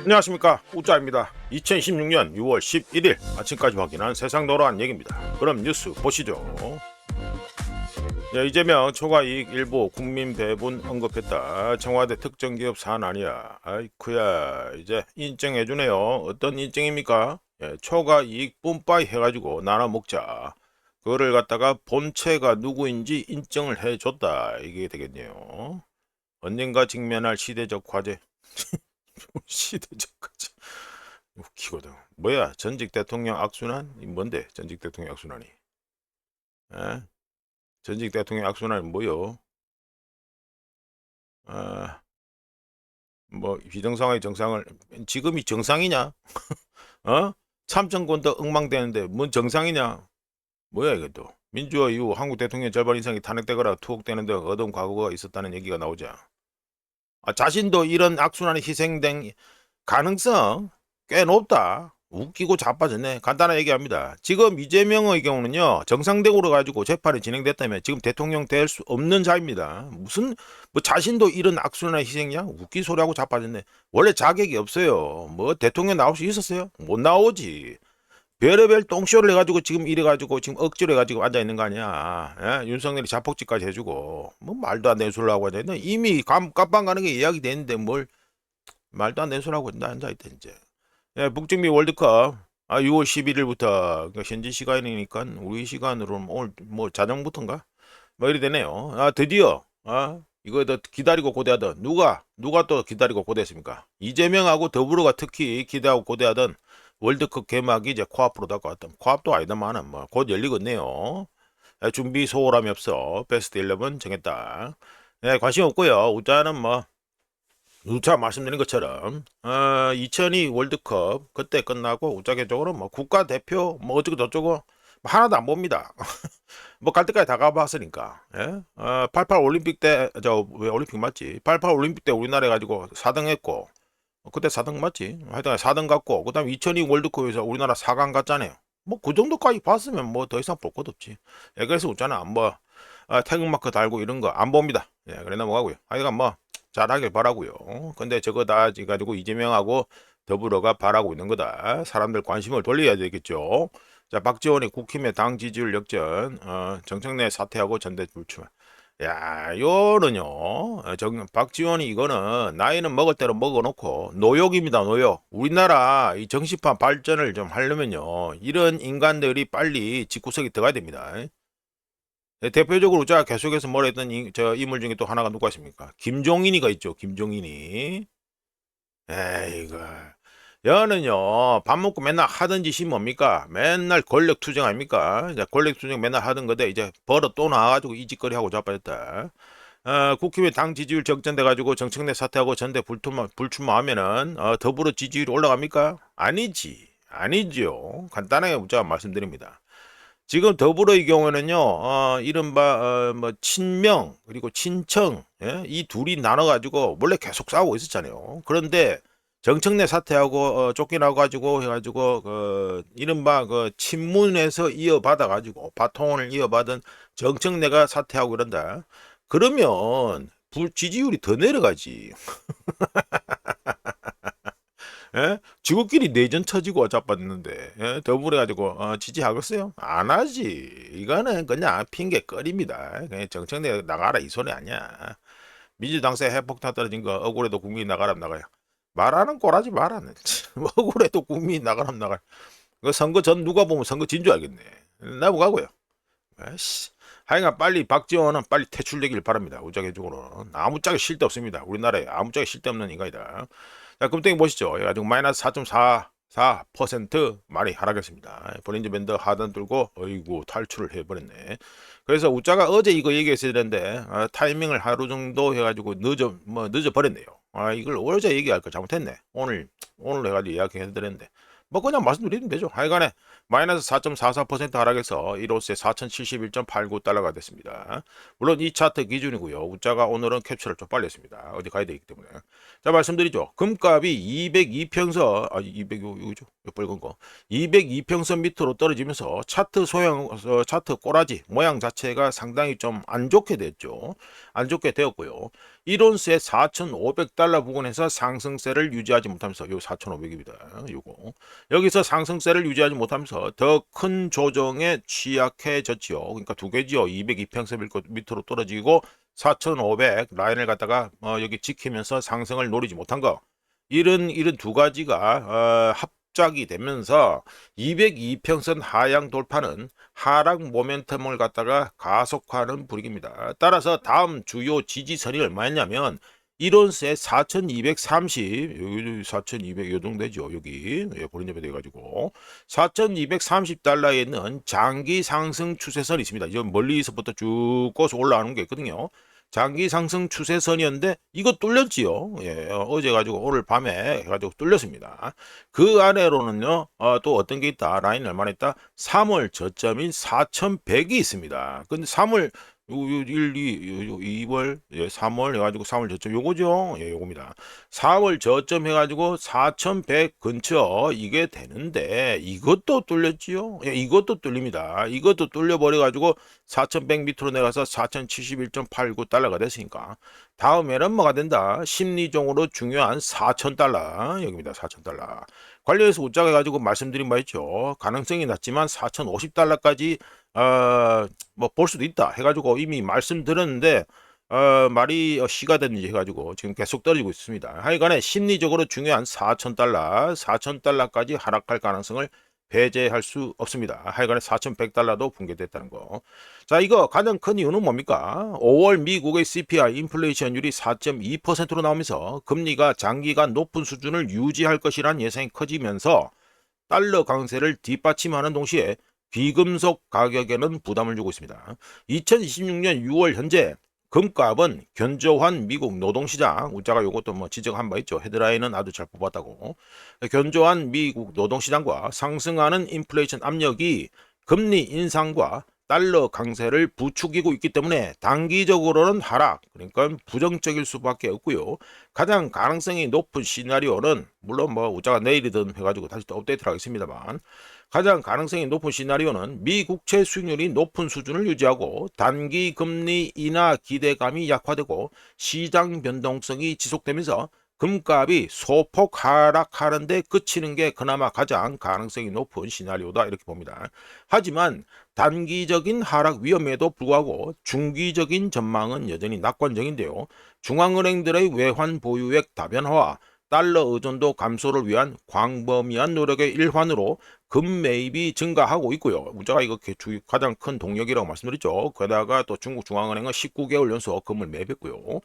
안녕하십니까, 우짜입니다. 2016년 6월 11일 아침까지 확인한 세상 노란 얘기입니다. 그럼 뉴스 보시죠. 이재명 초과이익 일부 국민 배분 언급했다. 청와대 특정기업 사안 아니야. 아이쿠야, 이제 인정해주네요. 어떤 인정입니까? 초과이익 뿜빠이 해가지고 나눠 먹자. 그거를 갖다가 본체가 누구인지 인정을 해줬다, 이게 되겠네요. 언젠가 직면할 시대적 과제. 시대적 과제. 웃기거든. 뭐야, 전직 대통령 악순환? 이 뭔데, 전직 대통령 악순환이? 에? 전직 대통령 악순환이 뭐요? 아, 뭐 비정상의 정상을 지금이 정상이냐? 어? 참정권도 엉망되는데 뭔 정상이냐? 뭐야 이것도? 민주화 이후 한국 대통령 절반 이상이 탄핵되거나 투옥되는데 어두운 과거가 있었다는 얘기가 나오자. 자신도 이런 악순환에 희생된 가능성 꽤 높다. 웃기고 자빠졌네. 간단하게 얘기합니다. 지금 이재명의 경우는요, 정상적으로 가지고 재판이 진행됐다면 지금 대통령 될 수 없는 자입니다. 무슨 뭐 자신도 이런 악순환의 희생이야? 웃기 소리하고 자빠졌네. 원래 자격이 없어요. 뭐 대통령 나올 수 있었어요? 못 나오지. 별의별 똥쇼를 해가지고 지금 이래가지고 지금 억지로 해가지고 앉아 있는 거 아니야. 예? 윤석열이 자폭질까지 해주고 뭐 말도 안 되는 소리를 하고 앉아 있네. 이미 깜빵 가는 게 이야기 됐는데 뭘 말도 안 되는 소리 하고 앉아 있다 이제. 북중미 월드컵 6월 11일부터 그러니까 현지 시간이니까 우리 시간으로는 오늘 뭐 자정부터인가 뭐 이리 되네요. 드디어 이거 더 기다리고 고대하던 누가 또 기다리고 고대했습니까? 이재명하고 더불어가 특히 기대하고 고대하던 월드컵 개막이 이제 코앞으로 다가왔던, 코앞도 아니다만은 뭐 곧 열리겠네요. 준비 소홀함이 없어 베스트 11 정했다. 관심 없고요. 우짜는 뭐 누차 말씀드린 것처럼 2002 월드컵 그때 끝나고 우짜개적으로 뭐 국가대표 뭐 어쩌고 저쩌고 뭐 하나도 안 봅니다. 뭐 갈 때까지 다 가봤으니까. 88 올림픽 때 저 왜 올림픽 맞지? 88 올림픽 때 우리나라 해가지고 4등 했고 그때 4등 맞지? 하여튼 4등 갔고 그다음에 2002 월드컵에서 우리나라 4강 갔잖아요. 뭐 그 정도까지 봤으면 뭐 더 이상 볼 것도 없지. 그래서 웃잖아. 뭐 태극마크 달고 이런 거 안 봅니다. 그래 넘어가고요. 하여간 뭐 잘하길 바라고요. 근데 저거 다 가지고 이재명하고 더불어가 바라고 있는 거다. 사람들 관심을 돌려야 되겠죠. 자, 박지원이 국힘의 당 지지율 역전, 정청래 사퇴하고 전대 불출. 야, 요는요, 박지원이 이거는 나이는 먹을 대로 먹어놓고 노욕입니다, 노욕. 우리나라 이 정치판 발전을 좀 하려면요, 이런 인간들이 빨리 집구석에 들어가야 됩니다. 대표적으로 제가 계속해서 뭐랬던 저 인물 중에 또 하나가 누가 있습니까? 김종인이가 있죠. 김종인이. 에이그. 여는요, 밥 먹고 맨날 하던 짓이 뭡니까? 맨날 권력 투정 아닙니까? 이제 권력 투정 맨날 하던 건데, 이제 버릇 또 나와가지고 이 짓거리 하고 자빠졌다. 국힘의 당 지지율 적전돼가지고 정청래 사퇴하고 전대 불출마하면은, 더불어 지지율이 올라갑니까? 아니지. 아니죠. 간단하게 제가 말씀드립니다. 지금 더불어의 경우에는요, 이른바, 뭐, 친명, 그리고 친청, 이 둘이 나눠가지고, 원래 계속 싸우고 있었잖아요. 그런데, 정청래 사퇴하고, 쫓겨나가지고, 해가지고, 이른바, 친문에서 이어받아가지고, 바통을 이어받은 정청래가 사퇴하고 이런다. 그러면, 지지율이 더 내려가지. 지구끼리 내전 터지고 자빠졌는데 더불어 가지고 지지하겠어요? 안 하지. 이거는 그냥 핑계거리입니다. 그냥 정청래 나가라 이 소리 아니야. 민주당세 핵폭탄 떨어진 거 억울해도 국민이 나가라면 나가요. 말하는 꼴하지 마라. 억울해도 국민이 나가라면 나가요. 그 선거 전 누가 보면 선거 진 줄 알겠네. 나보가고요. 아이씨. 하여간 빨리 박지원은 빨리 퇴출되길 바랍니다. 우짜개적으로는 아무짝에 쉴데 없습니다. 우리나라에 아무짝에 쉴데 없는 인간이다. 자, 금땡이 보시죠. 그래가지고 마이너스 4.44% 많이 하락했습니다. 브린즈 밴드 하단 뚫고 어이구 탈출을 해버렸네. 그래서 우짜가 어제 이거 얘기했어야 되는데 타이밍을 하루 정도 해가지고 늦어 버렸네요. 이걸 어제 얘기할 거 잘못했네. 오늘 해가지고 이야기해드렸는데 뭐 그냥 말씀드리면 되죠. 하여간에 마이너스 4.44% 하락해서 1온스에 4,071.89달러가 됐습니다. 물론 이 차트 기준이고요. 우자가 오늘은 캡처를 좀 빨리 했습니다. 어디 가야 되기 때문에. 자, 말씀드리죠. 금값이 202평선, 200, 요죠. 요 빨간 거. 202평선 밑으로 떨어지면서 차트 소형, 차트 꼬라지 모양 자체가 상당히 좀 안 좋게 됐죠. 안 좋게 되었고요. 1온스에 4,500달러 부근에서 상승세를 유지하지 못하면서 요 4,500입니다. 요거. 여기서 상승세를 유지하지 못하면서 더 큰 조정에 취약해졌지요. 그러니까 두 개지요. 202평선 밑으로 떨어지고 4,500 라인을 갖다가 여기 지키면서 상승을 노리지 못한 거. 이런 두 가지가 합작이 되면서 202평선 하향 돌파는 하락 모멘텀을 갖다가 가속화하는 분위기입니다. 따라서 다음 주요 지지선이 얼마였냐면 1온스에 4230, 여기 4200 요 정도 되죠. 여기 보린접에 돼가지고 4230달러에 있는 장기 상승 추세선이 있습니다. 이제 멀리서부터 쭉 꺼서 올라오는 게 있거든요. 장기 상승 추세선이었는데 이거 뚫렸지요. 예, 어제 가지고 오늘 밤에 해가지고 뚫렸습니다. 그 아래로는요, 또 어떤 게 있다. 라인 얼마나 있다? 3월 저점인 4100이 있습니다. 근데 3월 1, 2, 2월, 예, 3월 해가지고 3월 저점 요거죠. 예, 요겁니다. 4월 저점 해가지고 4100 근처 이게 되는데 이것도 뚫렸지요. 예, 이것도 뚫립니다. 이것도 뚫려버려가지고 4100 밑으로 내려가서 4071.89달러가 됐으니까 다음에는 뭐가 된다? 심리적으로 중요한 4000달러 여기입니다. 4000달러. 관련해서 웃자게 가지고 말씀드린 바 있죠. 가능성이 낮지만 4050달러까지 뭐 볼 수도 있다 해가지고 이미 말씀드렸는데 말이 시가 됐는지 해가지고 지금 계속 떨어지고 있습니다. 하여간에 심리적으로 중요한 4000달러까지 하락할 가능성을 배제할 수 없습니다. 하여간에 4100달러도 붕괴됐다는 거. 자, 이거 가장 큰 이유는 뭡니까? 5월 미국의 CPI 인플레이션율이 4.2%로 나오면서 금리가 장기간 높은 수준을 유지할 것이란 예상이 커지면서 달러 강세를 뒷받침하는 동시에 귀금속 가격에는 부담을 주고 있습니다. 2026년 6월 현재 금값은 견조한 미국 노동시장, 우자가 요것도 뭐 지적한 바 있죠. 헤드라인은 아주 잘 뽑았다고. 견조한 미국 노동시장과 상승하는 인플레이션 압력이 금리 인상과 달러 강세를 부추기고 있기 때문에 단기적으로는 하락, 그러니까 부정적일 수밖에 없고요. 가장 가능성이 높은 시나리오는 물론 뭐 우자가 내일이든 해가지고 다시 또 업데이트를 하겠습니다만 가장 가능성이 높은 시나리오는 미 국채 수익률이 높은 수준을 유지하고 단기 금리 인하 기대감이 약화되고 시장 변동성이 지속되면서 금값이 소폭 하락하는데 그치는 게 그나마 가장 가능성이 높은 시나리오다 이렇게 봅니다. 하지만 단기적인 하락 위험에도 불구하고 중기적인 전망은 여전히 낙관적인데요. 중앙은행들의 외환 보유액 다변화와 달러 의존도 감소를 위한 광범위한 노력의 일환으로 금 매입이 증가하고 있고요. 문자가 이거 가장 큰 동력이라고 말씀드렸죠. 게다가 또 중국 중앙은행은 19개월 연속 금을 매입했고요.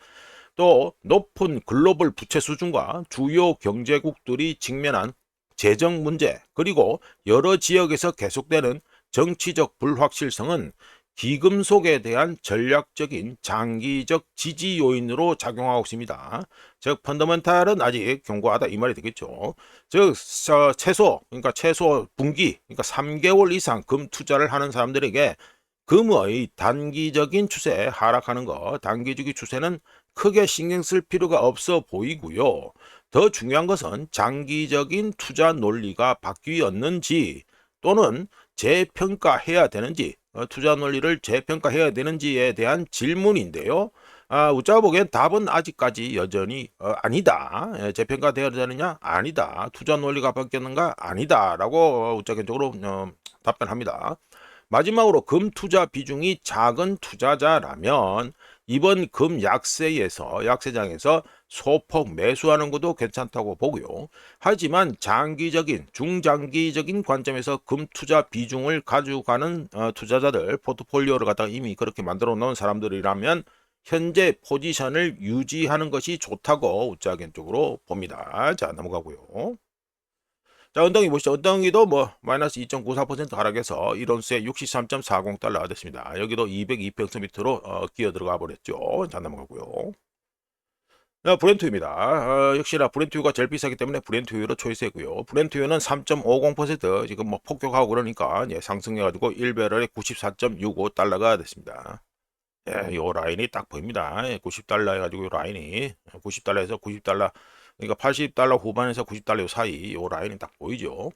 또 높은 글로벌 부채 수준과 주요 경제국들이 직면한 재정 문제 그리고 여러 지역에서 계속되는 정치적 불확실성은 기금속에 대한 전략적인 장기적 지지 요인으로 작용하고 있습니다. 즉 펀더멘탈은 아직 견고하다 이 말이 되겠죠. 즉 최소 분기 그러니까 3개월 이상 금 투자를 하는 사람들에게 금의 단기적인 추세 하락하는 거 단기적인 추세는 크게 신경 쓸 필요가 없어 보이고요. 더 중요한 것은 장기적인 투자 논리가 바뀌었는지 또는 재평가해야 되는지 투자 논리를 재평가해야 되는지에 대한 질문인데요. 우짜 보기엔 답은 아직까지 여전히 아니다. 재평가되어야 되느냐? 아니다. 투자 논리가 바뀌었는가? 아니다. 라고 우짜견적으로 답변합니다. 마지막으로 금 투자 비중이 작은 투자자라면 이번 금 약세장에서 소폭 매수하는 것도 괜찮다고 보고요. 하지만 장기적인 중장기적인 관점에서 금 투자 비중을 가져가는 투자자들 포트폴리오를 갖다가 이미 그렇게 만들어 놓은 사람들이라면 현재 포지션을 유지하는 것이 좋다고 우짜견적으로 봅니다. 자, 넘어가고요. 자, 언덩이 보시죠. 언덩이도 뭐 마이너스 2.94% 하락해서 1온스에 63.40달러가 됐습니다. 여기도 202평선 밑으로 끼어 들어가 버렸죠. 자, 넘어가고요. 브렌트유입니다. 역시나 브렌트유가 제일 비싸기 때문에 브렌트유로 초이스했고요. 브렌트유는 3.50% 지금 뭐 폭격하고 그러니까 예, 상승해가지고 1배럴에 94.65달러가 됐습니다. 예, 요 라인이 딱 보입니다. 예, 90달러 해가지고 요 라인이 90달러에서 90달러, 그러니까 80달러 후반에서 90달러 요 사이 요 라인이 딱 보이죠.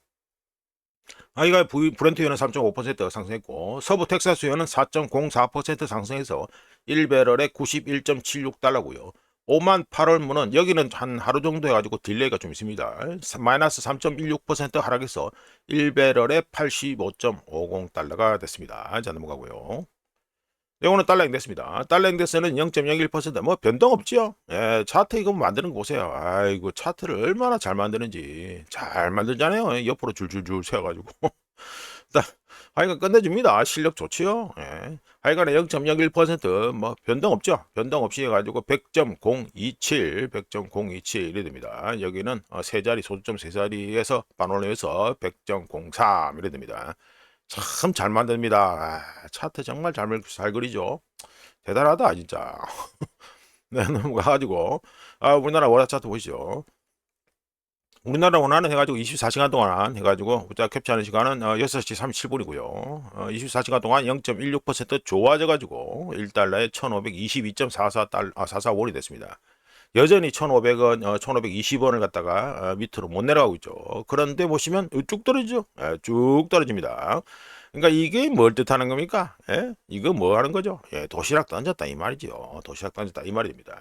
이가 브렌트유는 3.5% 상승했고 서부 텍사스유는 4.04% 상승해서 1배럴에 91.76달러고요. 오만 8월무는 여기는 한 하루 정도 해가지고 딜레이가 좀 있습니다. 마이너스 3.16% 하락해서 1배럴에 85.50달러가 됐습니다. 자, 넘어가고요. 이거는 달러 인덱스입니다. 달러 인덱스는 0.01%뭐 변동 없지요. 예, 차트 이거 만드는 거 보세요. 아이고 차트를 얼마나 잘 만드는지 잘 만들잖아요. 옆으로 줄줄줄 세워가지고 하여간 끝내줍니다. 실력 좋지요. 예. 하여간에 0.01%뭐 변동 없죠. 변동 없이 해가지고 100.027 이래 됩니다. 여기는 세 자리 소수점 세 자리에서 반올림해서 100.03 이래 됩니다. 참 잘 만듭니다. 차트 정말 잘 그리죠. 대단하다 진짜. 네, 넘어가가지고 우리나라 월화 차트 보시죠. 우리나라 원화는 해가지고 24시간 동안 해가지고 우리가 캡처하는 시간은 6시 37분이고요. 24시간 동안 0.16% 좋아져가지고 1달러에 1522.44원이 됐습니다. 여전히 1,500원, 1,520원을 갖다가 밑으로 못 내려가고 있죠. 그런데 보시면 쭉 떨어지죠. 쭉 떨어집니다. 그러니까 이게 뭘 뜻하는 겁니까? 예? 이거 뭐 하는 거죠? 예, 도시락 던졌다 이 말이죠. 도시락 던졌다 이 말입니다.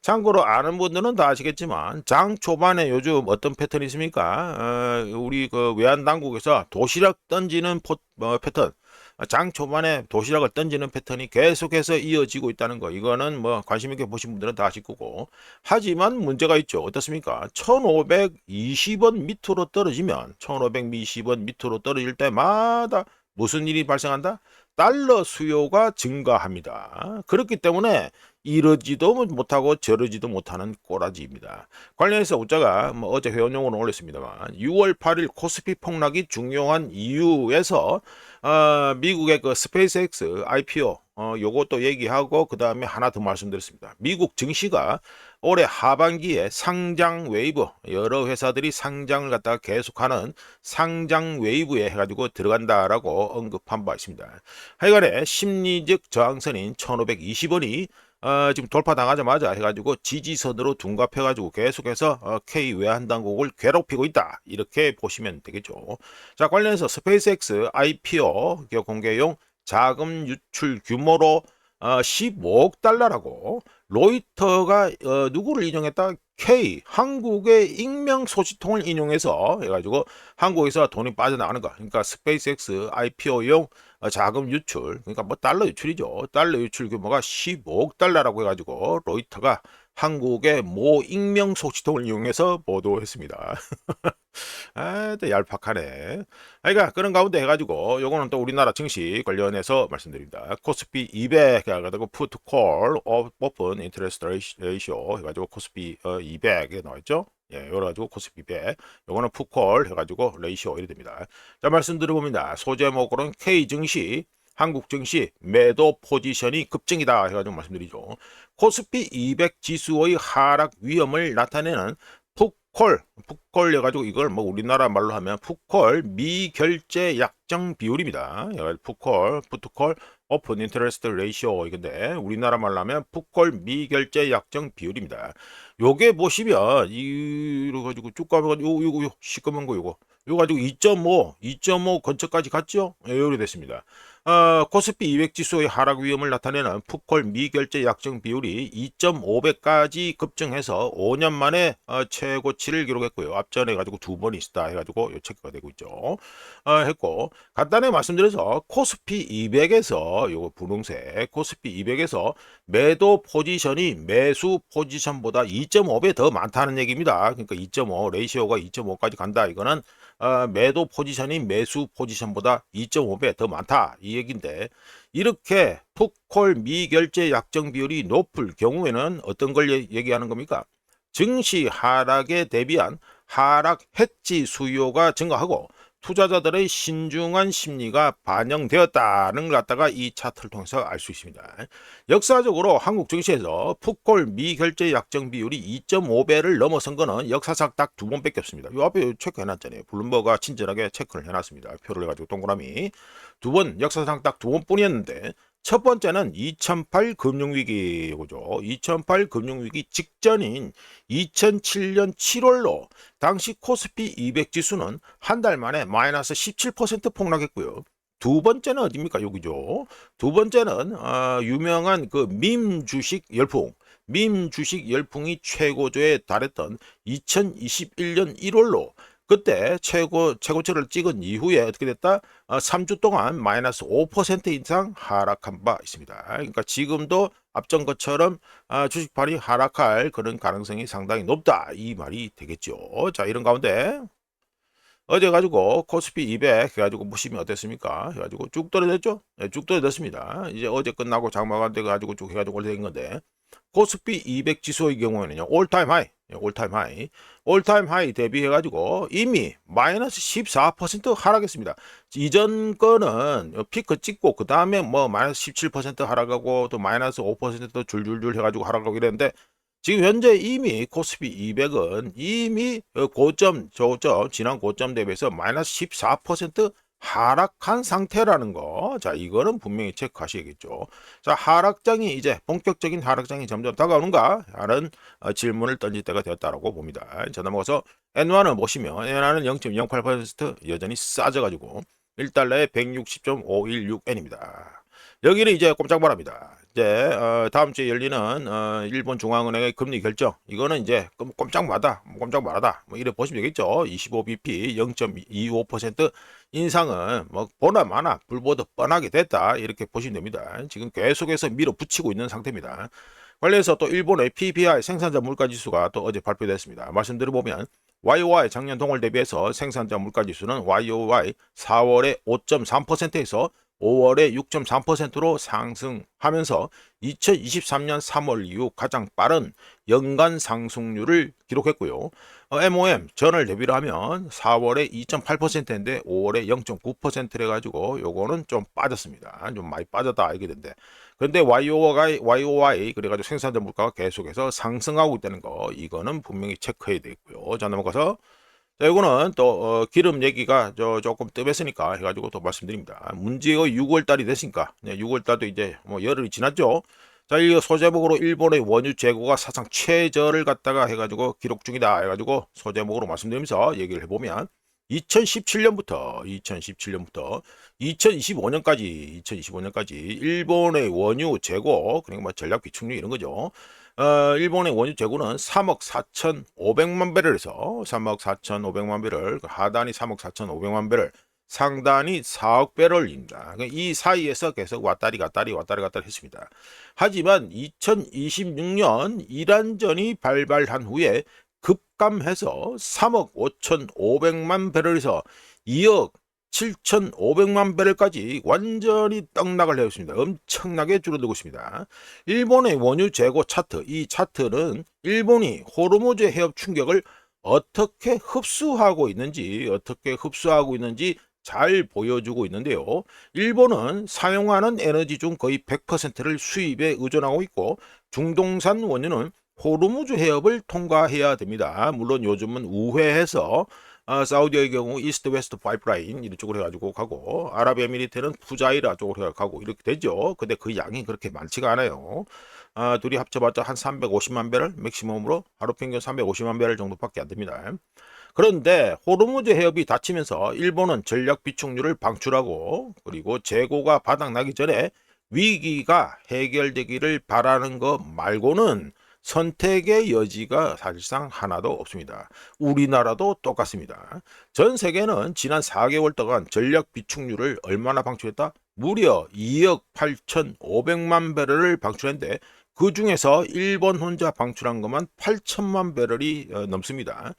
참고로 아는 분들은 다 아시겠지만 장 초반에 요즘 어떤 패턴이 있습니까? 우리 그 외환 당국에서 도시락 던지는 패턴, 장 초반에 도시락을 던지는 패턴이 계속해서 이어지고 있다는 거, 이거는 뭐 관심 있게 보신 분들은 다 아실 거고. 하지만 문제가 있죠. 어떻습니까? 1520원 밑으로 떨어지면 1520원 밑으로 떨어질 때마다 무슨 일이 발생한다? 달러 수요가 증가합니다. 그렇기 때문에 이러지도 못하고 저러지도 못하는 꼬라지입니다. 관련해서 우자가 뭐 어제 회원용으로 올렸습니다만 6월 8일 코스피 폭락이 중요한 이유에서 미국의 그 스페이스X IPO 요것도 얘기하고 그 다음에 하나 더 말씀드렸습니다. 미국 증시가 올해 하반기에 상장 웨이브, 여러 회사들이 상장을 갖다가 계속하는 상장 웨이브에 해가지고 들어간다라고 언급한 바 있습니다. 하여간에 심리적 저항선인 1520원이 지금 돌파당하자마자 해가지고 지지선으로 둔갑해가지고 계속해서 K 외환당국을 괴롭히고 있다, 이렇게 보시면 되겠죠. 자, 관련해서 스페이스X IPO 공개용 자금 유출 규모로 15억 달러라고 로이터가 누구를 인용했다? K 한국의 익명 소식통을 인용해서 해가지고 한국에서 돈이 빠져나가는 거, 그러니까 스페이스X IPO용 자금 유출, 그러니까 뭐 달러 유출이죠. 달러 유출 규모가 15억 달러라고 해가지고 로이터가 한국의 모 익명 소식통을 이용해서 보도했습니다. 또 얄팍하네. 그러니까 그런 가운데 해가지고 요거는 또 우리나라 증시 관련해서 말씀드립니다. 코스피 200 해가지고 푸트 콜 오픈 인터레스트 레이시오 해가지고 코스피 200에 나와있죠. 예, 여러 가지고 코스피 200, 요거는 푸콜 해가지고 레이시오 이래 됩니다. 자, 말씀드려봅니다. 소제목으로는 K 증시, 한국 증시 매도 포지션이 급증이다 해가지고 말씀드리죠. 코스피 200 지수의 하락 위험을 나타내는 풋콜 해가지고 이걸 뭐 우리나라 말로 하면 풋콜 미결제 약정 비율입니다. 풋콜 오픈 인터레스트 레이시오, 이건데 우리나라 말로 하면 풋콜 미결제 약정 비율입니다. 요게 보시면 이래 가지고 쭉 가면 요거 시꺼먼 거 요거 가지고 2.5 근처까지 갔죠. 예, 요리 됐습니다. 코스피 200 지수의 하락 위험을 나타내는 풋콜 미결제 약정 비율이 2.5배까지 급증해서 5년 만에 최고치를 기록했고요. 앞전에 가지고 두 번 있었다 해가지고 체크가 되고 있죠. 했고, 간단히 말씀드려서 코스피 200에서 요거 분홍색 코스피 200에서 매도 포지션이 매수 포지션보다 2.5배 더 많다는 얘기입니다. 그러니까 2.5 레이시오가 2.5까지 간다, 이거는 매도 포지션이 매수 포지션보다 2.5배 더 많다, 이 얘기인데, 이렇게 풋콜 미결제 약정 비율이 높을 경우에는 어떤 걸 얘기하는 겁니까? 증시 하락에 대비한 하락 해지 수요가 증가하고 투자자들의 신중한 심리가 반영되었다는 걸 갖다가 이 차트를 통해서 알 수 있습니다. 역사적으로 한국 증시에서 풋콜 미결제 약정 비율이 2.5배를 넘어선 거는 역사상 딱 2번밖에 없습니다. 이 앞에 체크해놨잖아요. 블룸버그가 친절하게 체크를 해놨습니다. 표를 해가지고 동그라미 2번, 역사상 딱 2번뿐이었는데 첫 번째는 2008 금융위기죠. 2008 금융위기 직전인 2007년 7월로 당시 코스피 200 지수는 한 달 만에 마이너스 17% 폭락했고요. 두 번째는 어디입니까? 여기죠. 두 번째는 유명한 그 밈 주식 열풍. 밈 주식 열풍이 최고조에 달했던 2021년 1월로 그때 최고치를 찍은 이후에 어떻게 됐다? 3주 동안 마이너스 5% 이상 하락한 바 있습니다. 그러니까 지금도 앞전 것처럼 주식판이 하락할 그런 가능성이 상당히 높다. 이 말이 되겠죠. 자, 이런 가운데 어제 가지고 코스피 200 해가지고 보시면 어땠습니까? 해가지고 쭉 떨어졌죠? 네, 쭉 떨어졌습니다. 이제 어제 끝나고 장마가 돼가지고 쭉 해가지고 올라된 건데 코스피 200 지수의 경우에는요, 올타임 하이, 올타임 하이, 올타임 하이 대비해가지고 이미 마이너스 14% 하락했습니다. 이전 거는 피크 찍고 그 다음에 뭐 마이너스 17% 하락하고 또 마이너스 5% 줄줄줄 해가지고 하락하고 이랬는데 지금 현재 이미 코스피 200은 이미 고점, 저점, 지난 고점 대비해서 마이너스 14% 하락한 상태라는 거. 자, 이거는 분명히 체크하셔야겠죠. 자, 하락장이 이제 본격적인 하락장이 점점 다가오는가 하는 질문을 던질 때가 되었다고 봅니다. 자, 넘어가서 N1을 보시면 N1은 0.08% 여전히 싸져가지고 1달러에 160.516엔입니다. 여기는 이제 꼼짝 말합니다. 이제 다음 주에 열리는 일본 중앙은행의 금리 결정, 이거는 이제 꼼짝 말하다 뭐 이래 보시면 되겠죠. 25bp 0.25% 인상은 뭐 보나 마나 불보듯 뻔하게 됐다, 이렇게 보시면 됩니다. 지금 계속해서 밀어붙이고 있는 상태입니다. 관련해서 또 일본의 PPI 생산자 물가지수가 또 어제 발표됐습니다. 말씀드려보면 YOY 작년 동월 대비해서 생산자 물가지수는 YOY 4월에 5.3%에서 5월에 6.3%로 상승하면서 2023년 3월 이후 가장 빠른 연간 상승률을 기록했고요. MOM 전월 대비로 하면 4월에 2.8%인데 5월에 0.9%래 가지고 요거는 좀 빠졌습니다. 좀 많이 빠졌다 알게 된데. 그런데 YOY 그래가지고 생산자 물가가 계속해서 상승하고 있다는 거, 이거는 분명히 체크해야 되고요. 자, 넘어가서 자, 이거는 또 기름 얘기가 조금 뜸했으니까 해가지고 또 말씀드립니다. 문제의 6월 달이 됐으니까 6월 달도 이제 뭐 열흘이 지났죠. 자, 이 소제목으로 일본의 원유 재고가 사상 최저를 갖다가 해가지고 기록 중이다 해가지고 소제목으로 말씀드리면서 얘기를 해보면 2017년부터 2025년까지 일본의 원유 재고, 그러니까 뭐 전략 비축률 이런 거죠. 일본의 원유 재고는 3억 4,500만 배럴에서 3억 4,500만 배럴, 하단이 3억 4,500만 배럴, 상단이 4억 배럴입니다. 그러니까 이 사이에서 계속 왔다리 갔다리 했습니다. 하지만 2026년 이란전이 발발한 후에 급감해서 3억 5,500만 배럴에서 2억 7,500만 배럴까지 완전히 떡락을 해왔습니다. 엄청나게 줄어들고 있습니다. 일본의 원유 재고 차트, 이 차트는 일본이 호르무즈 해협 충격을 어떻게 흡수하고 있는지 잘 보여주고 있는데요. 일본은 사용하는 에너지 중 거의 100%를 수입에 의존하고 있고, 중동산 원유는 호르무즈 해협을 통과해야 됩니다. 물론 요즘은 우회해서 사우디의 경우 이스트 웨스트 파이프라인 이쪽으로 해가지고 가고, 아랍에미리트는 푸자이라 쪽으로 가고 이렇게 되죠. 근데 그 양이 그렇게 많지가 않아요. 둘이 합쳐봤자 한 350만 배럴 맥시멈으로 하루 평균 350만 배럴 정도밖에 안 됩니다. 그런데 호르무즈 해협이 닫히면서 일본은 전략 비축률을 방출하고, 그리고 재고가 바닥나기 전에 위기가 해결되기를 바라는 것 말고는 선택의 여지가 사실상 하나도 없습니다. 우리나라도 똑같습니다. 전 세계는 지난 4개월 동안 전략 비축률을 얼마나 방출했다? 무려 2억 8,500만 배럴을 방출했는데, 그 중에서 일본 혼자 방출한 것만 8천만 배럴이 넘습니다.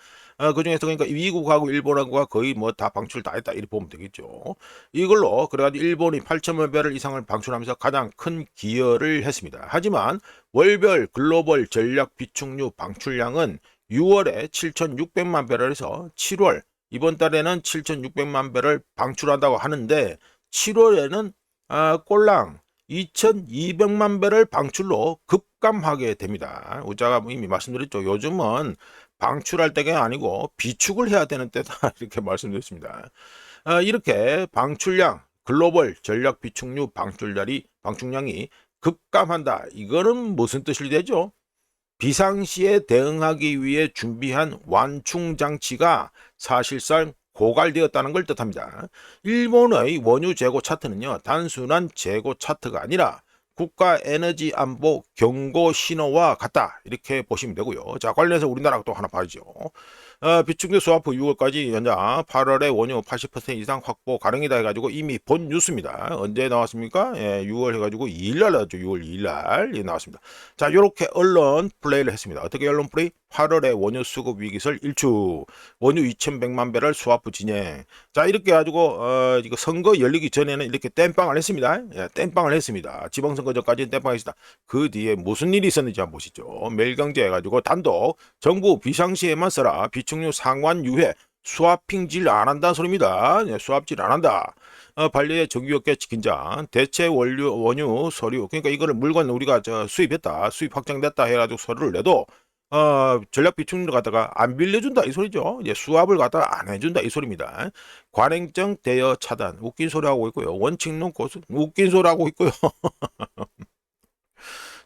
그 중에서 그러니까 미국하고 일본하고가 거의 뭐 다 방출 다 했다 이렇게 보면 되겠죠. 이걸로 그래가지고 일본이 8천만 배럴 이상을 방출하면서 가장 큰 기여를 했습니다. 하지만 월별 글로벌 전략 비축유 방출량은 6월에 7,600만 배럴에서 7월 이번 달에는 7,600만 배럴 방출한다고 하는데 7월에는 꼴랑 2,200만 배럴 방출로 급감하게 됩니다. 우자가 이미 말씀드렸죠. 요즘은 방출할 때가 아니고 비축을 해야 되는 때다 이렇게 말씀드렸습니다. 이렇게 방출량 글로벌 전략 비축유 방출량이 급감한다. 이거는 무슨 뜻이 되죠? 비상시에 대응하기 위해 준비한 완충 장치가 사실상 고갈되었다는 걸 뜻합니다. 일본의 원유 재고 차트는요, 단순한 재고 차트가 아니라 국가 에너지 안보 경고 신호와 같다. 이렇게 보시면 되고요. 자, 관련해서 우리나라가 또 하나 봐야죠. 비축유 스와프 6월까지 연장 8월에 원유 80% 이상 확보 가능이다 해가지고 이미 본 뉴스입니다. 언제 나왔습니까? 6월 해가지고 2일날 나왔죠. 6월 2일날 나왔습니다. 자, 요렇게 언론 플레이를 했습니다. 어떻게 언론 플레이? 8월에 원유 수급 위기설 일축, 원유 2,100만 배럴 스와프 진행. 자, 이렇게 해가지고 이거 선거 열리기 전에는 이렇게 땜빵을 했습니다. 땜빵을 했습니다. 지방선거 전까지는 땜빵했습니다. 그 뒤에 무슨 일이 있었는지 한번 보시죠. 매일경제 해가지고 단독 정부 비상시에만 써라. 비축유 상환 유예 스와핑질 안 한다는 소리입니다. 스왑질 안 한다. 반려의 정유업계 긴장, 대체 원유 서류, 그러니까 이거를 물건 우리가 수입했다, 수입 확장됐다 해가지고 서류를 내도 전략 비축유를 갖다가 안 빌려준다 이 소리죠. 수압을 갖다가 안 해준다 이 소리입니다. 관행적 대여 차단, 웃긴 소리 하고 있고요. 원칙론 고수, 웃긴 소리 하고 있고요.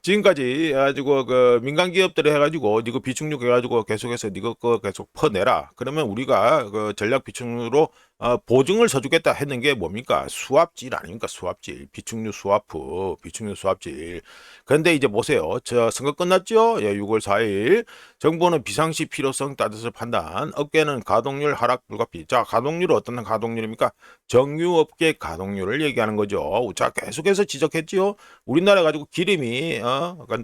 지금까지 해가지고 그 민간 기업들이 해가지고 니거 비축유 해가지고 계속해서 니거 거 계속 퍼내라. 그러면 우리가 그 전략 비축유로 보증을 서주겠다 했는 게 뭡니까? 수압질 아닙니까? 수압질. 비축유 수와프, 비축유 수압질. 그런데 이제 보세요. 저 선거 끝났죠? 6월 4일. 정부는 비상시 필요성 따뜻을 판단. 업계는 가동률 하락 불가피. 자, 가동률은 어떤 가동률입니까? 정유업계 가동률을 얘기하는 거죠. 자, 계속해서 지적했지요. 우리나라 가지고 기름이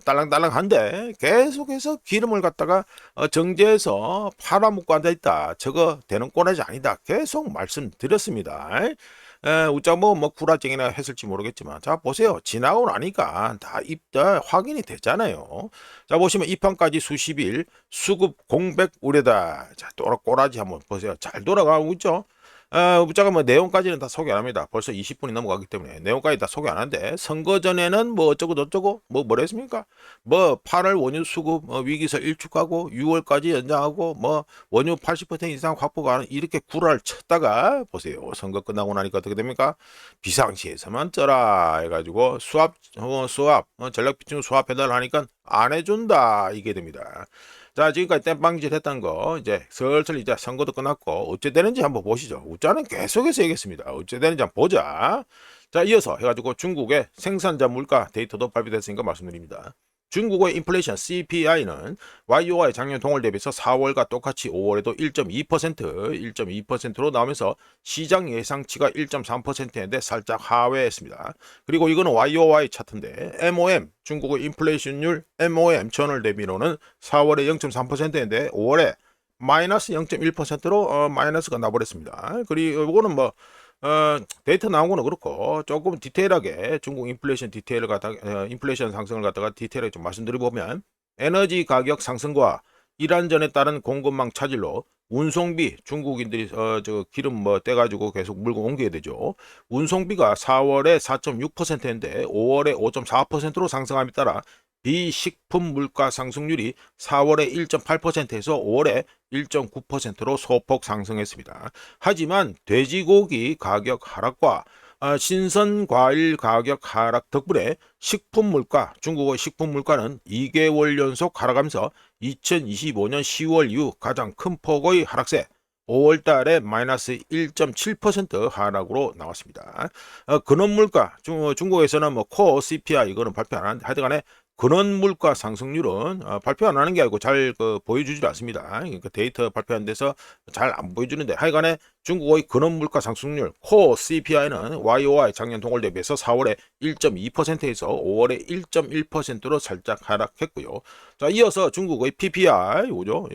딸랑딸랑한데 계속해서 기름을 갖다가 정제해서 팔아먹고 앉아있다. 저거 되는 꼬라지 아니다. 계속 말씀드렸습니다. 우짜 뭐 구라쟁이나 했을지 모르겠지만 자 보세요. 지나고 나니까 다 확인이 됐잖아요. 자 보시면 입항까지 수십일 수급 공백 우려다. 자 또 꼬라지 한번 보세요. 잘 돌아가고 있죠. 우짜가 뭐 내용까지는 다 소개 안 합니다. 벌써 20분이 넘어가기 때문에 내용까지 다 소개 안 하는데 선거 전에는 뭐 어쩌고 저쩌고 뭐라 했습니까? 뭐 8월 원유 수급 위기설 일축하고 6월까지 연장하고 뭐 원유 80% 이상 확보가 이렇게 구라를 쳤다가 보세요. 선거 끝나고 나니까 어떻게 됩니까? 비상시에서만 쩌라 해가지고 수압 전략 비축 수압 배달 하니까 안 해준다 이게 됩니다. 자, 지금까지 땜빵질 했던 거, 이제 슬슬 이제 선거도 끝났고, 어째 되는지 한번 보시죠. 우짜는 계속해서 얘기했습니다. 어째 되는지 한번 보자. 자, 이어서 해가지고 중국의 생산자 물가 데이터도 발표됐으니까 말씀드립니다. 중국의 인플레이션 CPI는 YOY 작년 동월 대비해서 4월과 똑같이 5월에도 1.2%로 나오면서 시장 예상치가 1.3%인데 살짝 하회했습니다. 그리고 이거는 YOY 차트인데 MOM 중국의 인플레이션율 MOM 전월 대비로는 4월에 0.3%인데 5월에 마이너스 0.1%로 마이너스가 나버렸습니다. 그리고 이거는 뭐 데이터 나온 거는 그렇고 조금 디테일하게 중국 인플레이션 디테일을 갖다가 인플레이션 상승을 갖다가 디테일하게 좀 말씀드려보면 에너지 가격 상승과 이란전에 따른 공급망 차질로 운송비 중국인들이 저 기름 뭐 떼가지고 계속 물건 옮겨야 되죠. 운송비가 4월에 4.6%인데 5월에 5.4%로 상승함에 따라 비식품 물가 상승률이 4월에 1.8%에서 5월에 1.9%로 소폭 상승했습니다. 하지만 돼지고기 가격 하락과 신선 과일 가격 하락 덕분에 식품 물가, 중국의 식품 물가는 2개월 연속 하락하면서 2025년 10월 이후 가장 큰 폭의 하락세 5월 달에 마이너스 1.7% 하락으로 나왔습니다. 근원물가, 중국에서는 뭐 코어 CPI 이거는 발표 안 하는데 하여튼간에 근원물가 상승률은 발표 안 하는 게 아니고 잘 보여주질 않습니다. 그러니까 데이터 발표한 데서 잘 안 보여주는데 하여간에 중국의 근원물가 상승률 코어 CPI는 YOY 작년 동월 대비해서 4월에 1.2%에서 5월에 1.1%로 살짝 하락했고요. 자, 이어서 중국의 PPI 오죠?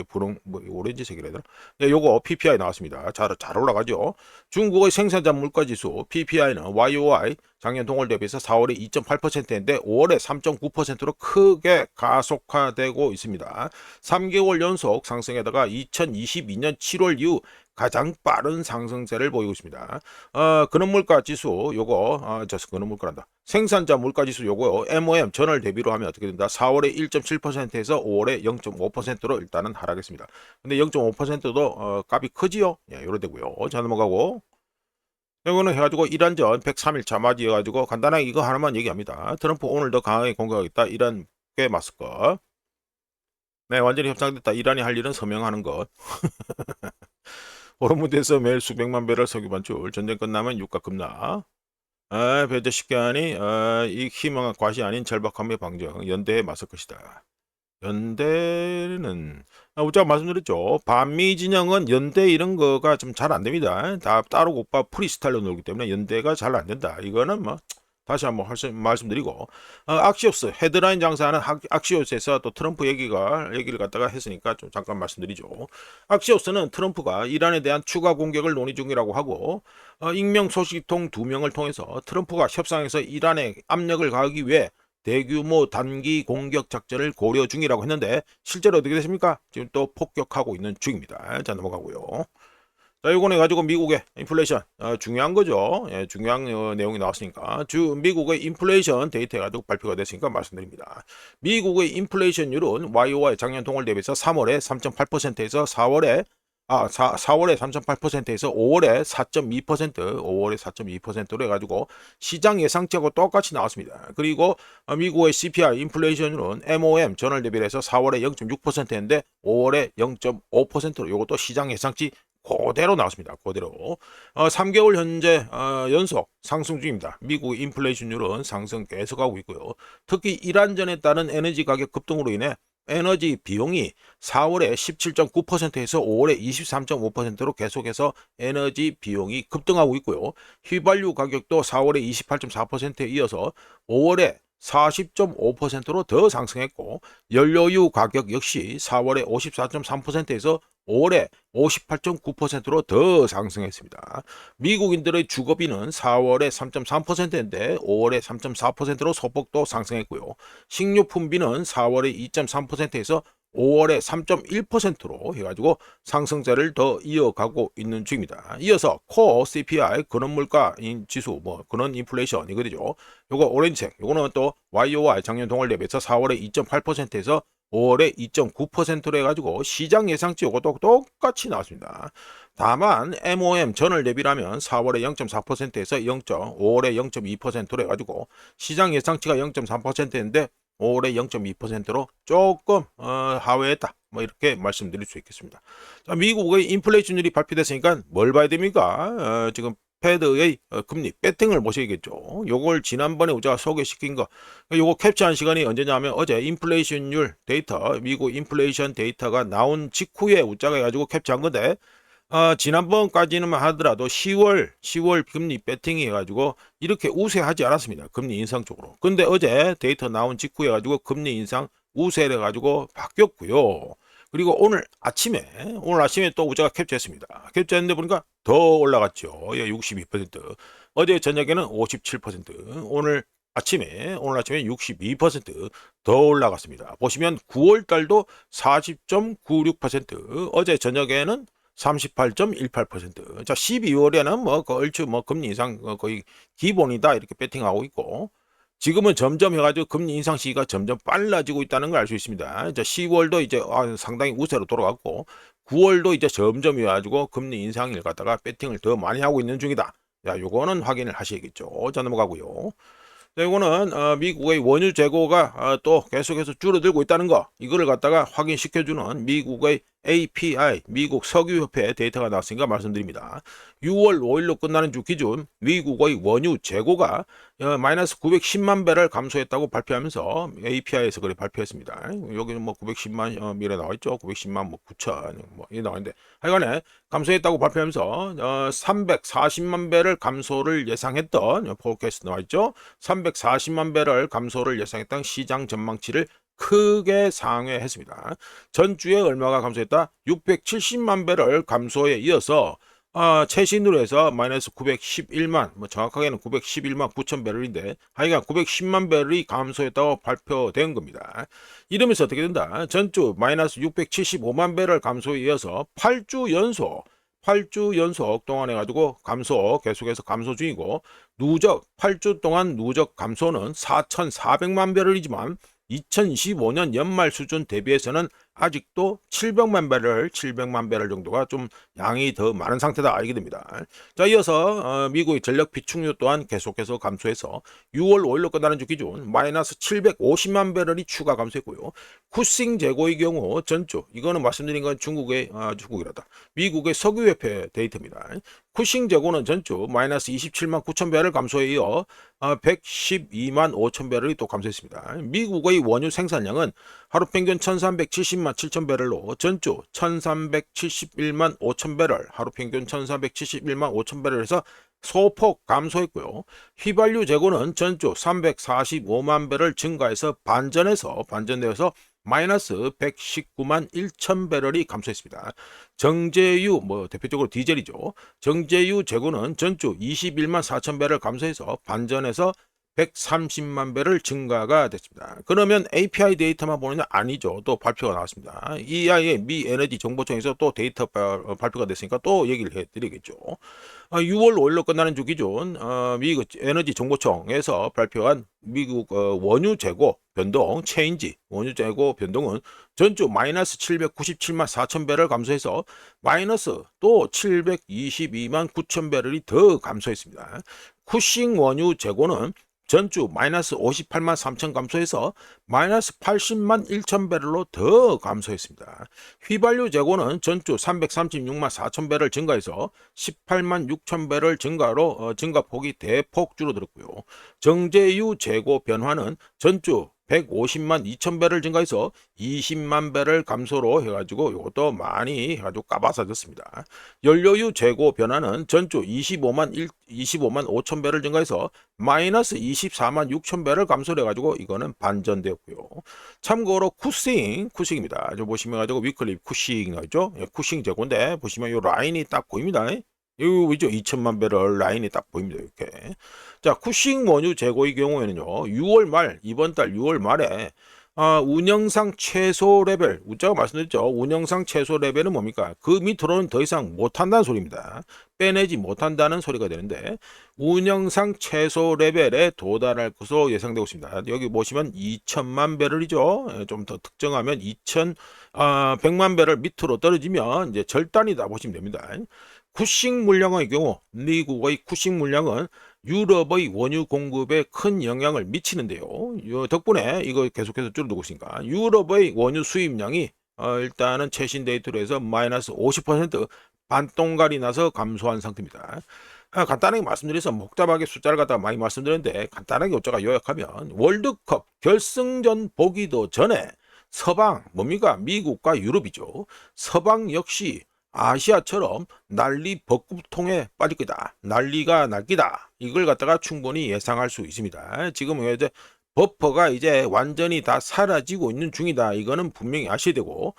분홍 뭐 오렌지색이라 해야 되나? 요거 PPI 나왔습니다. 잘 올라가죠. 중국의 생산자 물가지수 PPI는 YOY 작년 동월 대비해서 4월에 2.8%인데 5월에 3.9%로 크게 가속화되고 있습니다. 3개월 연속 상승에다가 2022년 7월 이후 가장 빠른 상승세를 보이고 있습니다. 근원물가 지수 요거 근원물가란다. 생산자 물가 지수 요거요. MOM 전월 대비로 하면 어떻게 된다? 4월에 1.7%에서 5월에 0.5%로 일단은 하락했습니다. 근데 0.5%도 값이 크지요? 예, 요래 되고요. 자, 넘어가고. 이거는 해가지고 이란전 103일차 맞이해가지고 간단하게 이거 하나만 얘기합니다. 트럼프 오늘 더 강하게 공격하겠다. 이란께 맞설 것. 네, 완전히 협상됐다. 이란이 할 일은 서명하는 것. 호르무즈에서 매일 수백만 배럴 석유 반출. 전쟁 끝나면 유가 급락. 배제 쉽게 하니 이 희망한 과시 아닌 절박함의 방정. 연대에 맞설 것이다. 연대는 우리가 말씀드렸죠. 반미 진영은 연대 이런 거가 좀 잘 안 됩니다. 다 따로 오빠 프리스타일로 놀기 때문에 연대가 잘 안 된다. 이거는 뭐 다시 한번 말씀드리고 악시오스 헤드라인 장사하는 악시오스에서 또 트럼프 얘기를 갖다가 했으니까 좀 잠깐 말씀드리죠. 악시오스는 트럼프가 이란에 대한 추가 공격을 논의 중이라고 하고 익명 소식통 2명을 통해서 트럼프가 협상에서 이란에 압력을 가하기 위해 대규모 단기 공격 작전을 고려 중이라고 했는데 실제로 어떻게 됐습니까? 지금 또 폭격하고 있는 중입니다. 자, 넘어가고요. 자, 이거는 가지고 미국의 인플레이션 중요한 거죠. 예, 중요한 내용이 나왔으니까 미국의 인플레이션 데이터 가지고 발표가 됐으니까 말씀드립니다. 미국의 인플레이션율은 YOY 작년 동월 대비해서 3월에 3.8%에서 4월에 3.8%에서 5월에 4.2%, 5월에 4.2%로 해가지고 시장 예상치하고 똑같이 나왔습니다. 그리고 미국의 CPI 인플레이션율은 MOM 전월 대비해서 4월에 0.6%인데 5월에 0.5%로 이것도 시장 예상치 그대로 나왔습니다. 그대로 3개월 현재 연속 상승 중입니다. 미국 인플레이션율은 상승 계속하고 있고요. 특히 이란전에 따른 에너지 가격 급등으로 인해 에너지 비용이 4월에 17.9%에서 5월에 23.5%로 계속해서 에너지 비용이 급등하고 있고요. 휘발유 가격도 4월에 28.4%에 이어서 5월에 40.5%로 더 상승했고 연료유 가격 역시 4월에 54.3%에서 5월에 58.9%로 더 상승했습니다. 미국인들의 주거비는 4월에 3.3%인데 5월에 3.4%로 소폭도 상승했고요. 식료품비는 4월에 2.3%에서 5월에 3.1%로 해가지고 상승세를 더 이어가고 있는 중입니다. 이어서 코어 CPI 근원물가 지수 근원 인플레이션 이거죠. 요거 오렌지색 요거는 또 YOY 작년 동월 대비해서 4월에 2.8%에서 5월에 2.9%로 해가지고 시장 예상치 요것도 똑같이 나왔습니다. 다만 MOM 전월 대비라면 4월에 0.4%에서 5월에 0.2%로 해가지고 시장 예상치가 0.3%인데 5월에 0.2%로 조금 하회했다. 뭐 이렇게 말씀드릴 수 있겠습니다. 자, 미국의 인플레이션율이 발표됐으니까 뭘 봐야 됩니까? 지금 패드의 금리 배팅을 보셔야겠죠. 요걸 지난번에 우리가 소개시킨 거 요거 캡처한 시간이 언제냐 하면 어제 인플레이션율 데이터 미국 인플레이션 데이터가 나온 직후에 우짜가 해가지고 캡처한 건데 지난번까지는 하더라도 10월 금리 배팅이 해가지고 이렇게 우세하지 않았습니다. 금리 인상 쪽으로. 근데 어제 데이터 나온 직후에 가지고 금리 인상 우세를 해가지고 바뀌었고요. 그리고 오늘 아침에 또 우자가 캡처했습니다. 캡처했는데 보니까 더 올라갔죠. 예, 62%. 어제 저녁에는 57%. 오늘 아침에 62%더 올라갔습니다. 보시면 9월 달도 40.96%. 어제 저녁에는 38.18%. 자, 12월에는 얼추 금리 인상 거의 기본이다 이렇게 배팅하고 있고 지금은 점점 해가지고 금리 인상 시기가 점점 빨라지고 있다는 걸 알 수 있습니다. 자, 10월도 이제 상당히 우세로 돌아갔고 9월도 이제 점점 해가지고 금리 인상을 갖다가 배팅을 더 많이 하고 있는 중이다. 자, 요거는 확인을 하셔야겠죠. 자, 넘어가고요. 자, 이거는 미국의 원유 재고가 또 계속해서 줄어들고 있다는 거 이거를 갖다가 확인시켜주는 미국의 API 미국 석유협회 데이터가 나왔으니까 말씀드립니다. 6월 5일로 끝나는 주 기준 미국의 원유 재고가 마이너스 910만 배럴 감소했다고 발표하면서 API에서 그래 발표했습니다. 여기는 910만 미래 나와있죠. 910만 9천 이게 나와있는데 하여간에 감소했다고 발표하면서 340만 배럴 감소를 예상했던 포캐스트 나와있죠. 340만 배럴 감소를 예상했던 시장 전망치를 크게 상회했습니다. 전주에 얼마가 감소했다? 670만 배럴 감소에 이어서 최신으로 해서 마이너스 911만 정확하게는 911만 9천 배럴인데 하여간 910만 배럴이 감소했다고 발표된 겁니다. 이러면서 어떻게 된다? 전주 마이너스 675만 배럴 감소에 이어서 8주 연속 8주 연속 동안 해가지고 감소, 계속해서 감소 중이고, 누적 8주 동안 누적 감소는 4,400만 배럴이지만 2025년 연말 수준 대비해서는 아직도 700만 배럴 정도가 좀 양이 더 많은 상태다 알게 됩니다. 자, 이어서 미국의 전력 비축유 또한 계속해서 감소해서 6월 5일로 끝나는 주 기준 마이너스 750만 배럴이 추가 감소했고요. 쿠싱 재고의 경우 전주, 이거는 말씀드린 건 중국이라다. 미국의 석유협회 데이터입니다. 쿠싱 재고는 전주 마이너스 27만 9천 배럴 감소에 이어 112만 5천 배럴이 또 감소했습니다. 미국의 원유 생산량은 하루 평균 1370만 7천 배럴로 전주 1371만 5천 배럴, 하루 평균 1371만 5천 배럴에서 소폭 감소했고요. 휘발유 재고는 전주 345만 배럴 증가해서 반전되어서 마이너스 119만 1천 배럴이 감소했습니다. 정제유, 대표적으로 디젤이죠. 정제유 재고는 전주 21만 4천 배럴 감소해서 반전해서 130만 배럴 증가가 됐습니다. 그러면 API 데이터만 보느냐? 아니죠. 또 발표가 나왔습니다. EIA 미 에너지 정보청에서 또 데이터 발표가 됐으니까 또 얘기를 해드리겠죠. 6월 5일로 끝나는 주 기준 미국 에너지 정보청에서 발표한 미국 원유 재고 변동 원유 재고 변동은 전주 마이너스 797만 4천 배럴 감소해서 마이너스 또 722만 9천 배럴이 더 감소했습니다. 쿠싱 원유 재고는 전주 마이너스 58만 3천 감소해서 마이너스 80만 1천 배럴로 더 감소했습니다. 휘발유 재고는 전주 336만 4천 배럴 증가해서 18만 6천 배럴 증가로 증가폭이 대폭 줄어들었고요. 정제유 재고 변화는 전주 150만 2천 배럴 증가해서 20만 배럴 감소로 해가지고 이것도 많이 해가지고 까바사졌습니다. 연료유 재고 변화는 전주 25만 5천 배럴 증가해서 마이너스 24만 6천 배럴 감소를 해가지고 이거는 반전되었고요. 참고로 쿠싱입니다. 저 보시면 가지고 위클리 쿠싱 나죠? 쿠싱 재고인데 보시면 이 라인이 딱 보입니다. 여기 있죠? 2천만 배럴 라인이 딱 보입니다. 이렇게. 자, 쿠싱 원유 재고의 경우에는요, 이번 달 6월 말에 운영상 최소 레벨, 제가 말씀드렸죠. 운영상 최소 레벨은 뭡니까? 그 밑으로는 더 이상 못한다는 소리입니다. 빼내지 못한다는 소리가 되는데, 운영상 최소 레벨에 도달할 것으로 예상되고 있습니다. 여기 보시면 2천만 배럴이죠. 좀 더 특정하면 100만 배럴 밑으로 떨어지면 이제 절단이다 보시면 됩니다. 쿠싱 물량의 경우 미국의 쿠싱 물량은 유럽의 원유 공급에 큰 영향을 미치는데요. 덕분에 이거 계속해서 줄어들고 있으니까 유럽의 원유 수입량이 일단은 최신 데이터로 해서 마이너스 50% 반동갈이 나서 감소한 상태입니다. 간단하게 말씀드려서 복잡하게 숫자를 갖다가 많이 말씀드렸는데 간단하게 어쩌가 요약하면 월드컵 결승전 보기도 전에 서방 뭡니까? 미국과 유럽이죠. 서방 역시 아시아처럼 난리 벚꽃통에 빠질 거다. 난리가 날 기다. 이걸 갖다가 충분히 예상할 수 있습니다. 지금 이제 버퍼가 이제 완전히 다 사라지고 있는 중이다. 이거는 분명히 아셔야 되고,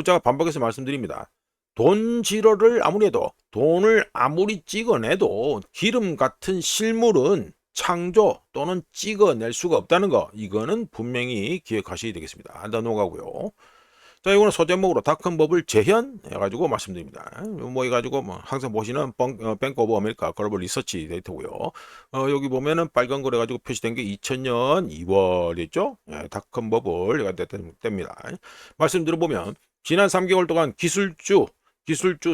제가 반복해서 말씀드립니다. 돈 지러를 아무리 해도, 돈을 아무리 찍어내도 기름 같은 실물은 창조 또는 찍어낼 수가 없다는 거, 이거는 분명히 기억하셔야 되겠습니다. 안 넘어가고요. 자, 이거는 소제목으로 닷컴버블 재현해가지고 말씀드립니다. 해가지고 항상 보시는 뱅크 오브 아메리카 글로벌 리서치 데이터고요. 여기 보면은 빨간 거 해가지고 표시된 게 2000년 2월이죠. 닷컴버블 됩니다. 말씀 들어보면 지난 3개월 동안 기술주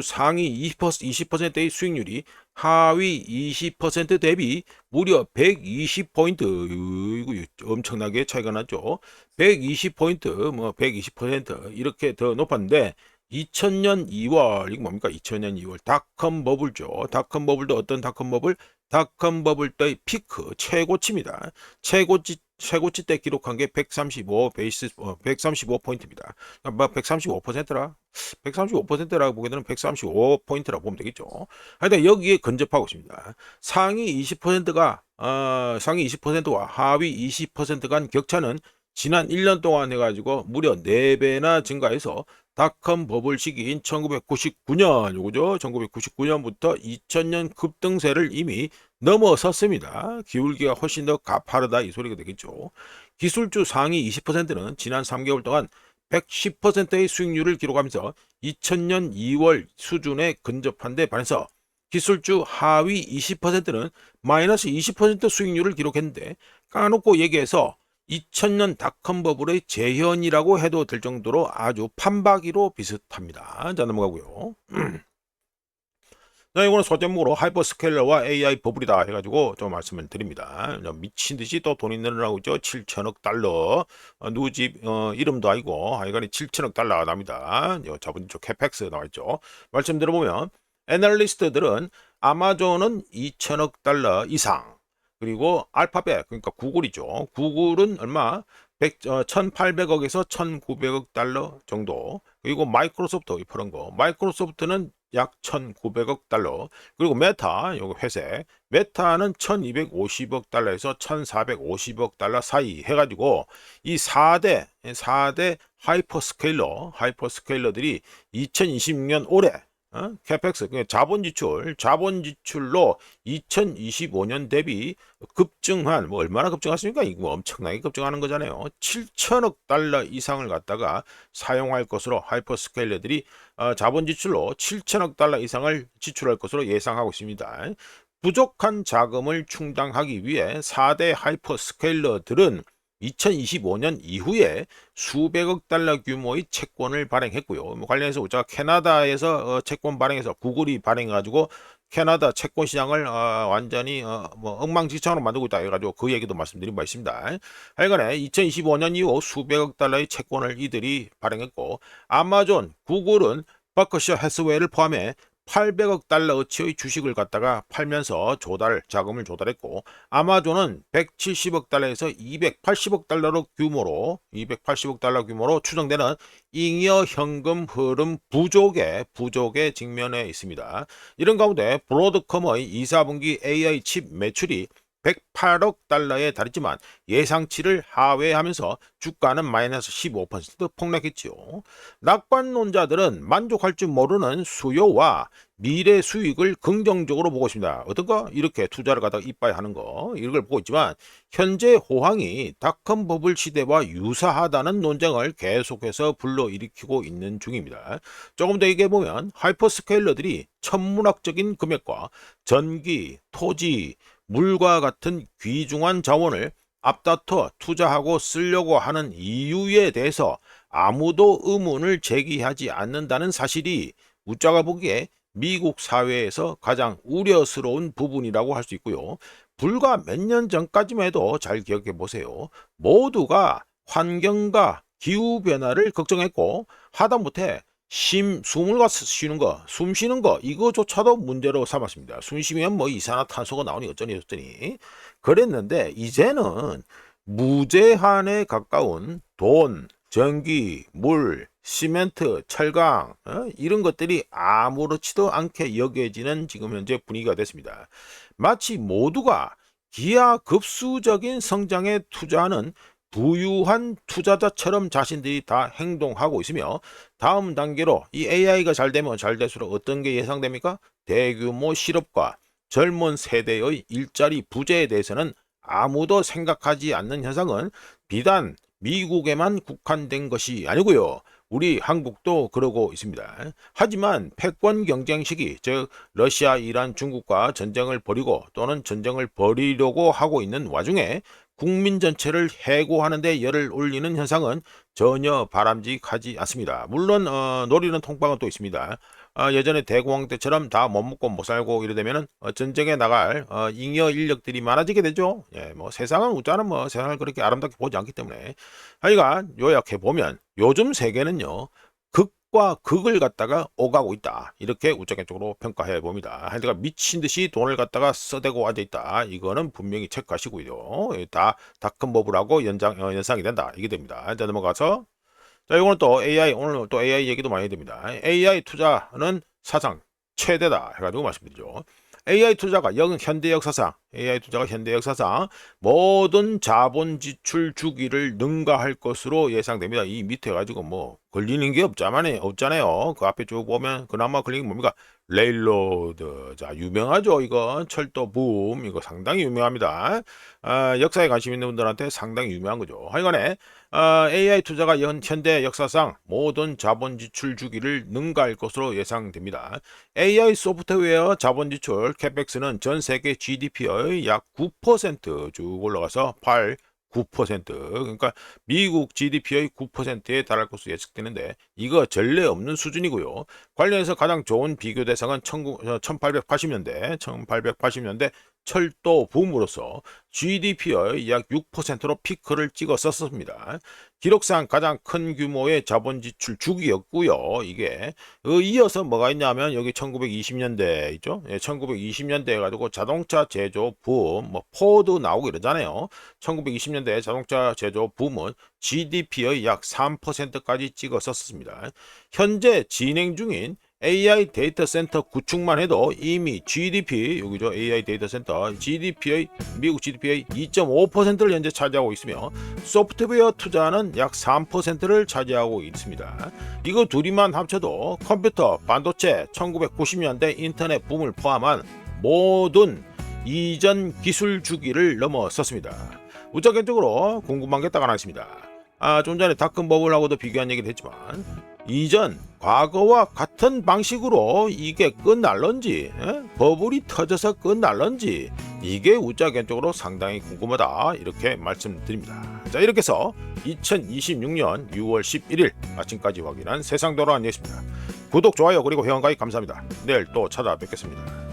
상위 20%의 수익률이 하위 20% 대비 무려 120포인트, 이거 엄청나게 차이가 나죠. 120포인트, 120% 이렇게 더 높았는데 2000년 2월, 이거 뭡니까? 2000년 2월 닷컴 버블죠. 닷컴 버블도 어떤 닷컴 버블? 닷컴 버블 때의 피크 최고치입니다. 최고치 때 기록한 게 135포인트입니다. 135%라고 보게 되면 135포인트라고 보면 되겠죠. 하여튼 여기에 근접하고 있습니다. 상위 20%와 하위 20% 간 격차는 지난 1년 동안 해가지고 무려 4배나 증가해서 닷컴 버블 시기인 1999년, 요거죠. 1999년부터 2000년 급등세를 이미 넘어섰습니다. 기울기가 훨씬 더 가파르다 이 소리가 되겠죠. 기술주 상위 20%는 지난 3개월 동안 110%의 수익률을 기록하면서 2000년 2월 수준에 근접한 데 반해서 기술주 하위 20%는 마이너스 20% 수익률을 기록했는데, 까놓고 얘기해서 2000년 닷컴 버블의 재현이라고 해도 될 정도로 아주 판박이로 비슷합니다. 자, 넘어가고요. 자, 이거는 소제목으로 하이퍼스케일러와 AI 버블이다 해가지고 좀 말씀을 드립니다. 미친 듯이 또 돈이 늘어나고 있죠. 7천억 달러. 누구 집 이름도 아니고 하여간에 7천억 달러가 납니다. 자본주의 캐펙스 나와 있죠. 말씀 들어보면 애널리스트들은 아마존은 2천억 달러 이상, 그리고 알파벳, 그러니까 구글이죠. 구글은 얼마? 1800억에서 1900억 달러 정도. 그리고 마이크로소프트, 이런 거. 마이크로소프트는 약 1900억 달러. 그리고 메타, 요거 회색. 메타는 1250억 달러에서 1450억 달러 사이 해가지고 이 4대 하이퍼스케일러들이 2026년 올해 캐펙스, 자본 지출로 2025년 대비 급증한, 뭐 얼마나 급증했습니까? 이거 뭐 엄청나게 급증하는 거잖아요. 7천억 달러 이상을 갖다가 사용할 것으로 하이퍼스케일러들이 자본 지출로 7천억 달러 이상을 지출할 것으로 예상하고 있습니다. 부족한 자금을 충당하기 위해 4대 하이퍼스케일러들은 2025년 이후에 수백억 달러 규모의 채권을 발행했고요. 뭐 관련해서 우리가 캐나다에서 채권 발행해서 구글이 발행해가지고 캐나다 채권 시장을 완전히 뭐 엉망진창으로 만들고 있다 해가지고 그 얘기도 말씀드린 바 있습니다. 하여간에 2025년 이후 수백억 달러의 채권을 이들이 발행했고, 아마존, 구글은 버커셔 해스웨이를 포함해 800억 달러어치의 주식을 갖다가 팔면서 자금을 조달했고, 아마존은 170억 달러에서 280억 달러 규모로 추정되는 잉여 현금 흐름 부족에 직면해 있습니다. 이런 가운데 브로드컴의 2사분기 AI 칩 매출이 108억 달러에 달했지만 예상치를 하회하면서 주가는 마이너스 15% 폭락했지요. 낙관론자들은 만족할 줄 모르는 수요와 미래 수익을 긍정적으로 보고 있습니다. 어떤가? 이렇게 투자를 갖다가 이빠이 하는 거, 이걸 보고 있지만 현재 호황이 닷컴 버블 시대와 유사하다는 논쟁을 계속해서 불러일으키고 있는 중입니다. 조금 더 얘기해 보면 하이퍼스케일러들이 천문학적인 금액과 전기, 토지, 물과 같은 귀중한 자원을 앞다퉈 투자하고 쓰려고 하는 이유에 대해서 아무도 의문을 제기하지 않는다는 사실이 우짜가 보기에 미국 사회에서 가장 우려스러운 부분이라고 할 수 있고요. 불과 몇 년 전까지만 해도 잘 기억해 보세요. 모두가 환경과 기후변화를 걱정했고, 하다못해 숨을 쉬는 거, 숨 쉬는 거, 이거조차도 문제로 삼았습니다. 숨 쉬면 뭐 이산화탄소가 나오니 어쩌니 그랬는데, 이제는 무제한에 가까운 돈, 전기, 물, 시멘트, 철강, 이런 것들이 아무렇지도 않게 여겨지는 지금 현재 분위기가 됐습니다. 마치 모두가 기하급수적인 성장에 투자하는 부유한 투자자처럼 자신들이 다 행동하고 있으며, 다음 단계로 이 AI가 잘 되면 잘 될수록 어떤 게 예상됩니까? 대규모 실업과 젊은 세대의 일자리 부재에 대해서는 아무도 생각하지 않는 현상은 비단 미국에만 국한된 것이 아니고요. 우리 한국도 그러고 있습니다. 하지만 패권 경쟁 시기, 즉 러시아, 이란, 중국과 전쟁을 벌이고 또는 전쟁을 벌이려고 하고 있는 와중에 국민 전체를 해고하는 데 열을 올리는 현상은 전혀 바람직하지 않습니다. 물론 노리는 통방은 또 있습니다. 예전에 대공황 때처럼 다 못 먹고 못 살고 이러되면은 전쟁에 나갈 잉여 인력들이 많아지게 되죠. 예, 뭐 세상은 우짜는 뭐 세상을 그렇게 아름답게 보지 않기 때문에, 하여간 요약해 보면 요즘 세계는요, 극과 극을 갖다가 오가고 있다, 이렇게 우짜적으로 평가해 봅니다. 하여간 미친 듯이 돈을 갖다가 써대고 앉아 있다, 이거는 분명히 체크하시고요. 다 닷컴 버블하고 연상이 된다, 이게 됩니다. 이제 넘어가서, 자, 이거는 또 AI, 오늘 또 AI 얘기도 많이 됩니다. AI 투자는 사상 최대다 해가지고 말씀드리죠. AI 투자가 현대 역사상 모든 자본 지출 주기를 능가할 것으로 예상됩니다. 이 밑에 가지고 뭐 걸리는 게 없잖아요. 그 앞에 쭉 보면 그나마 걸리는 게 뭡니까? 레일로드. 자, 유명하죠. 이거 철도 붐. 이거 상당히 유명합니다. 역사에 관심 있는 분들한테 상당히 유명한 거죠. 하여간에 AI 투자가 현대 역사상 모든 자본 지출 주기를 능가할 것으로 예상됩니다. AI 소프트웨어 자본 지출 캐펙스는 전 세계 GDP의 약 9%쭉 올라가서 9%. 그러니까 미국 GDP의 9%에 달할 것으로 예측되는데 이거 전례 없는 수준이고요. 관련해서 가장 좋은 비교 대상은 1880년대 철도 붐으로서 GDP의 약 6%로 피크를 찍었었습니다. 기록상 가장 큰 규모의 자본 지출 주기였고요. 이게 이어서 뭐가 있냐면 여기 1920년대 있죠. 1920년대 가지고 자동차 제조 붐, 뭐 포드 나오고 이러잖아요. 1920년대 자동차 제조 붐은 GDP의 약 3%까지 찍었었습니다. 현재 진행 중인 AI 데이터 센터 구축만 해도 이미 GDP, 여기죠. AI 데이터 센터 GDP의 미국 GDP의 2.5%를 현재 차지하고 있으며 소프트웨어 투자는 약 3%를 차지하고 있습니다. 이거 둘이만 합쳐도 컴퓨터, 반도체, 1990년대 인터넷 붐을 포함한 모든 이전 기술 주기를 넘어섰습니다. 우짜견적으로 궁금한 게 딱 하나 있습니다. 좀 전에 다큰버블하고도 비교한 얘기를 했지만 이전 과거와 같은 방식으로 이게 끝날런지 버블이 터져서 끝날런지 이게 우짜견적으로 상당히 궁금하다 이렇게 말씀드립니다. 자, 이렇게 해서 2026년 6월 11일 아침까지 확인한 세상 돌아온 뉴스입니다. 구독, 좋아요 그리고 회원가입 감사합니다. 내일 또 찾아뵙겠습니다.